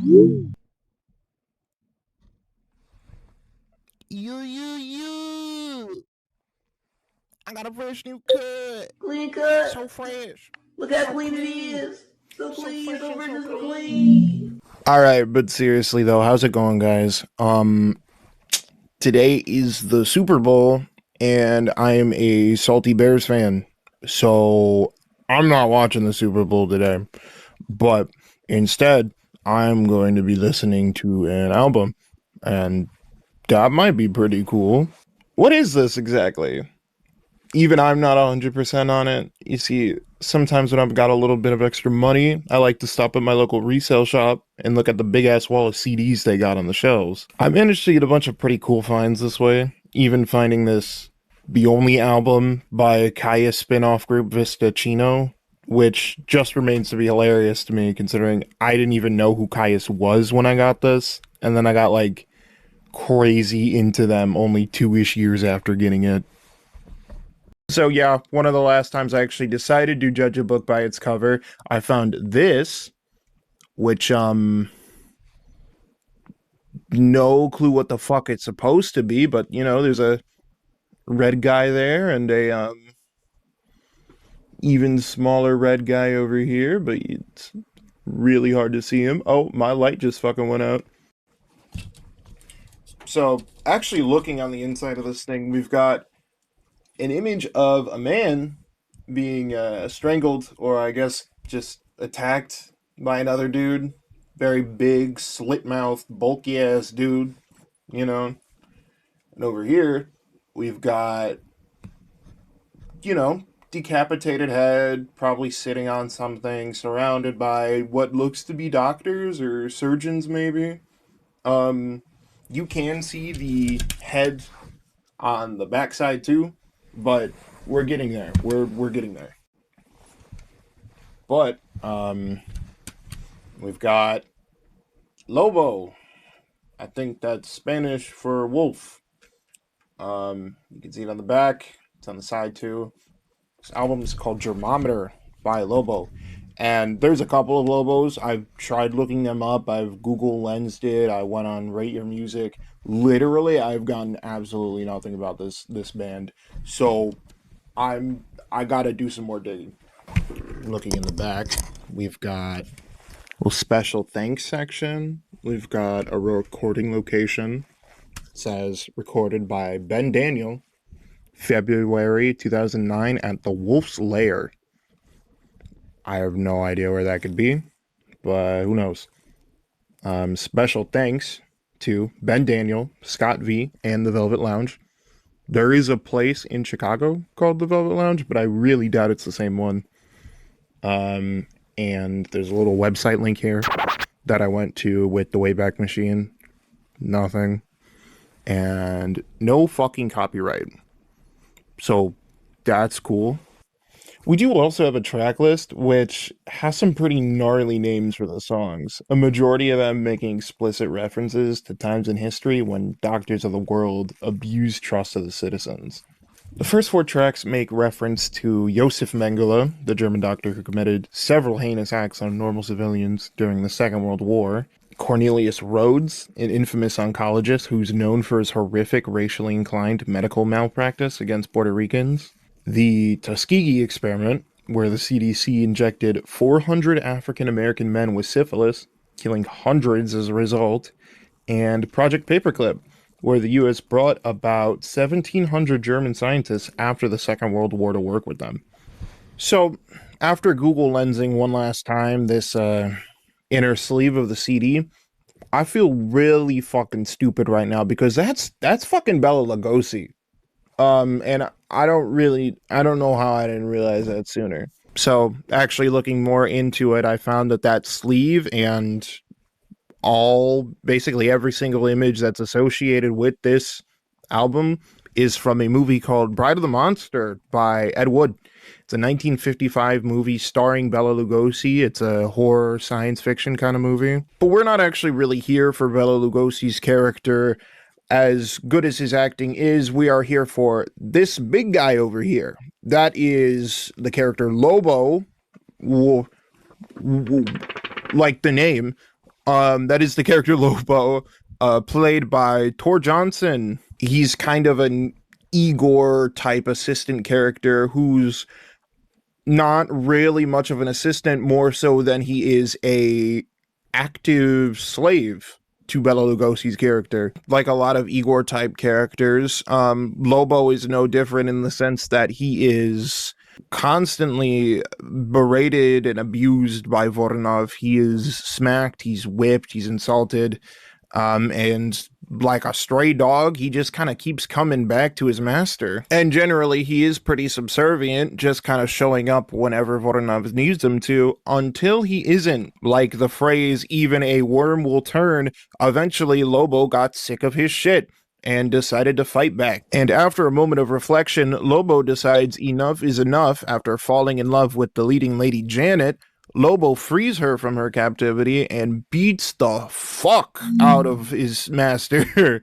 You. I got a fresh new cut. Clean cut. So fresh. Look how So clean it clean. is. So So clean, fresh so and rich so and so clean. clean. Alright, but seriously though, how's it going, guys? Today is the Super Bowl, and I am a salty Bears fan. So I'm not watching the Super Bowl today. But instead, I'm going to be listening to an album. And that might be pretty cool. What is this exactly? Even I'm not 100% on it. You see, sometimes when I've got a little bit of extra money, I like to stop at my local resale shop and look at the big ass wall of CDs they got on the shelves. I managed to get a bunch of pretty cool finds this way, even finding this The Only album by Kaya spin-off group Vista Chino, which just remains to be hilarious to me considering I didn't even know who Caius was when I got this, and then I got like crazy into them only 2-ish years after getting it. So yeah, one of the last times I actually decided to judge a book by its cover, I found this, which no clue what the fuck it's supposed to be, but you know, there's a red guy there and a even smaller red guy over here, but it's really hard to see him. Oh, my light just fucking went out. So, actually looking on the inside of this thing, we've got an image of a man being strangled, or I guess just attacked by another dude. Very big, slit mouthed, bulky ass dude, you know. And over here, we've got, you know, decapitated head, probably sitting on something, surrounded by what looks to be doctors or surgeons, maybe. You can see the head on the backside too, but we're getting there. We're getting there. But we've got Lobo. I think that's Spanish for wolf. You can see it on the back. It's on the side too. This album is called Germometer by Lobo. And there's a couple of Lobos. I've tried looking them up. I've Google Lensed it. I went on Rate Your Music. Literally, I've gotten absolutely nothing about this band. So I gotta do some more digging. Looking in the back, we've got a special thanks section. We've got a recording location. It says recorded by Ben Daniel, February 2009 at the Wolf's Lair. I have no idea where that could be, but who knows. Special thanks to Ben Daniel, Scott V, and the Velvet Lounge. There is a place in Chicago called the Velvet Lounge, but I really doubt it's the same one. And there's a little website link here that I went to with the Wayback Machine. Nothing. And no fucking copyright. So that's cool. We do also have a track list which has some pretty gnarly names for the songs. A majority of them making explicit references to times in history when doctors of the world abused trust of the citizens. The first 4 tracks make reference to Josef Mengele, the German doctor who committed several heinous acts on normal civilians during the Second World War. Cornelius Rhodes, an infamous oncologist who's known for his horrific racially inclined medical malpractice against Puerto Ricans. The Tuskegee experiment, where the CDC injected 400 African American men with syphilis, killing hundreds as a result. And Project Paperclip, where the US brought about 1,700 German scientists after the Second World War to work with them. So, after Google lensing one last time this inner sleeve of the CD, I feel really fucking stupid right now because that's fucking Bela Lugosi. And I don't know how I didn't realize that sooner. So, actually looking more into it, I found that sleeve and basically every single image that's associated with this album is from a movie called Bride of the Monster by Ed Wood. It's a 1955 movie starring Bela Lugosi. It's a horror science fiction kind of movie. But we're not actually really here for Bela Lugosi's character. As good as his acting is, we are here for this big guy over here. That is the character Lobo, like the name, That is the character Lobo, played by Tor Johnson. He's kind of an Igor type assistant character who's not really much of an assistant, more so than he is a active slave to Bela Lugosi's character. Like a lot of Igor type characters, Lobo is no different in the sense that he is constantly berated and abused by Voronov. He is smacked, he's whipped, he's insulted, and like a stray dog, he just kind of keeps coming back to his master. And generally, he is pretty subservient, just kind of showing up whenever Voronov needs him to, until he isn't. Like the phrase, even a worm will turn, eventually Lobo got sick of his shit and decided to fight back. And after a moment of reflection, Lobo decides enough is enough. After falling in love with the leading lady Janet, Lobo frees her from her captivity and beats the fuck out of his master.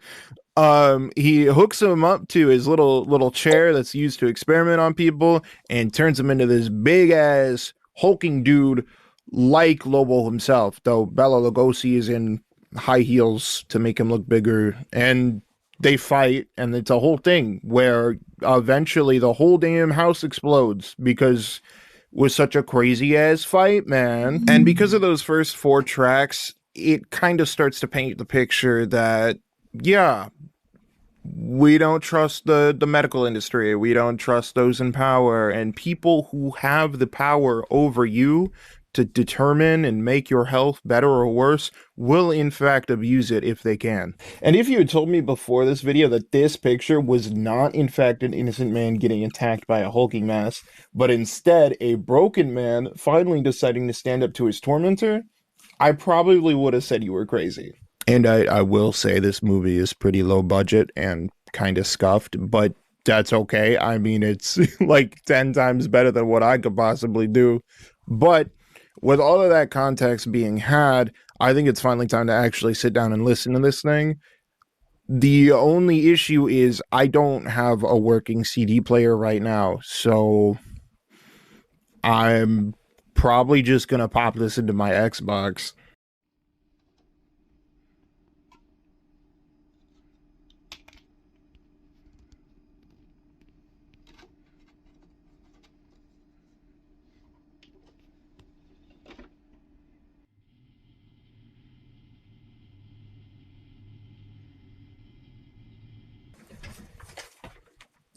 He hooks him up to his little chair that's used to experiment on people and turns him into this big ass hulking dude like Lobo himself, though Bela Lugosi is in high heels to make him look bigger. And they fight, and it's a whole thing where eventually the whole damn house explodes because was such a crazy ass fight, man. And because of those first 4 tracks, it kind of starts to paint the picture that, yeah, we don't trust the medical industry. We don't trust those in power, and people who have the power over you to determine and make your health better or worse will in fact abuse it if they can. And if you had told me before this video that this picture was not in fact an innocent man getting attacked by a hulking mass, but instead a broken man finally deciding to stand up to his tormentor, I probably would have said you were crazy. And I will say this movie is pretty low budget and kind of scuffed, but that's okay. I mean, it's like 10 times better than what I could possibly do. But with all of that context being had, I think it's finally time to actually sit down and listen to this thing. The only issue is I don't have a working CD player right now, so I'm probably just gonna pop this into my Xbox.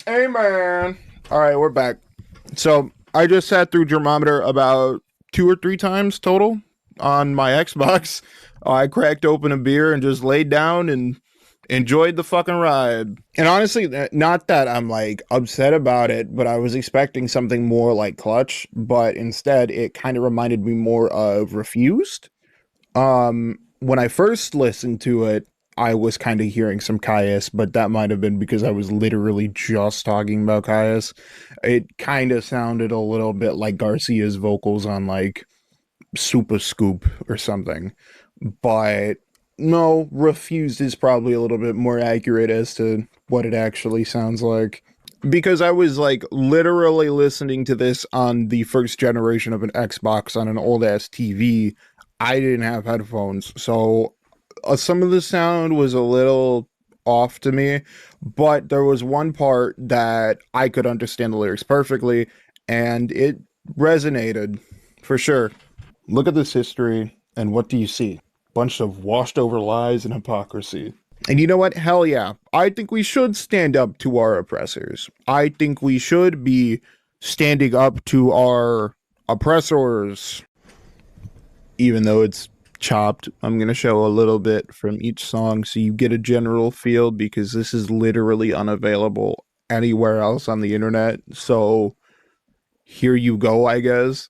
Hey man. All right, we're back. So I just sat through Germometer about 2 or 3 times total on my Xbox. I cracked open a beer and just laid down and enjoyed the fucking ride. And honestly, not that I'm like upset about it, but I was expecting something more like Clutch, but instead it kind of reminded me more of Refused. When I first listened to it, I was kind of hearing some Caius, but that might have been because I was literally just talking about Caius. It kind of sounded a little bit like Garcia's vocals on like Super Scoop or something. But no, Refused is probably a little bit more accurate as to what it actually sounds like. Because I was like literally listening to this on the first generation of an Xbox on an old ass TV. I didn't have headphones, so some of the sound was a little off to me, but there was one part that I could understand the lyrics perfectly, and it resonated for sure. Look at this history, and what do you see? Bunch of washed over lies and hypocrisy. And you know what? Hell yeah. I think we should stand up to our oppressors. I think we should be standing up to our oppressors. Even though it's chopped, I'm going to show a little bit from each song so you get a general feel, because this is literally unavailable anywhere else on the internet. So here you go, I guess.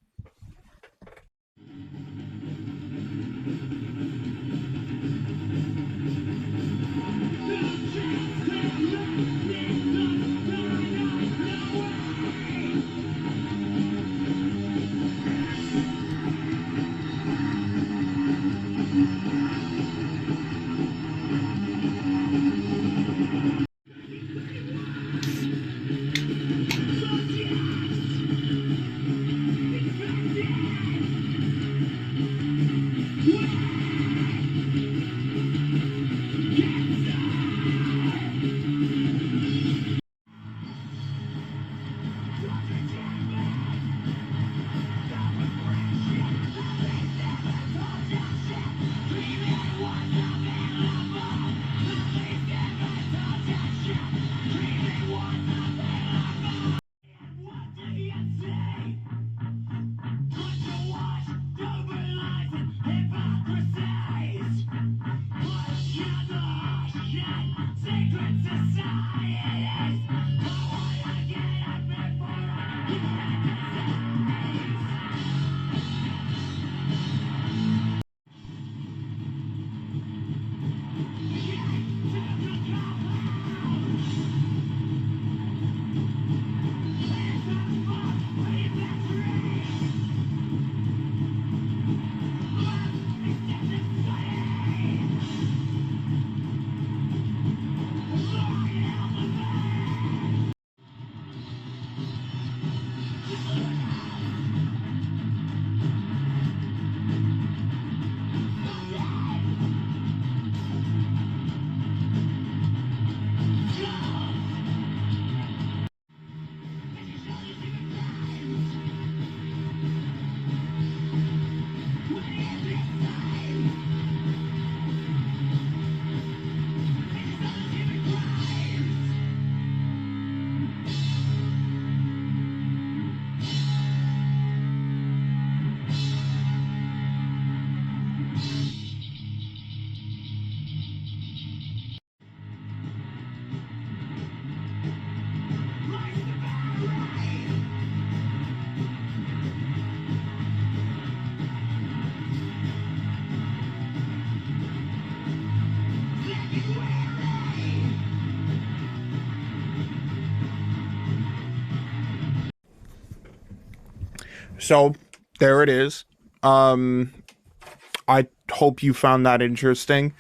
So there it is. I hope you found that interesting.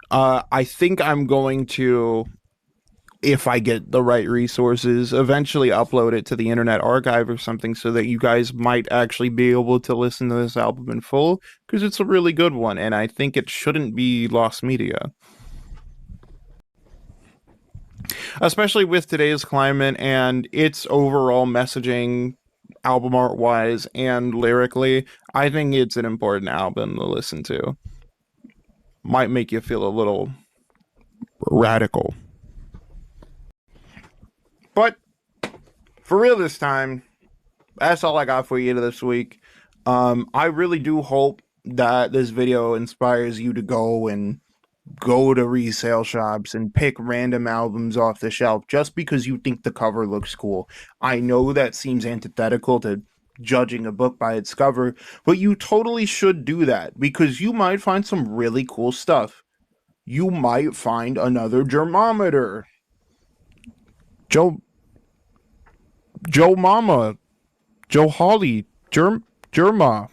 I think I'm going to, if I get the right resources, eventually upload it to the Internet Archive or something so that you guys might actually be able to listen to this album in full, because it's a really good one, and I think it shouldn't be lost media. Especially with today's climate and its overall messaging, album art wise and lyrically, I think it's an important album to listen to. Might make you feel a little radical. But for real this time, that's all I got for you this week. I really do hope that this video inspires you to go to resale shops and pick random albums off the shelf just because you think the cover looks cool. I know that seems antithetical to judging a book by its cover, but you totally should do that because you might find some really cool stuff. You might find another germometer. Joe Mama, Joe Holly, Germama.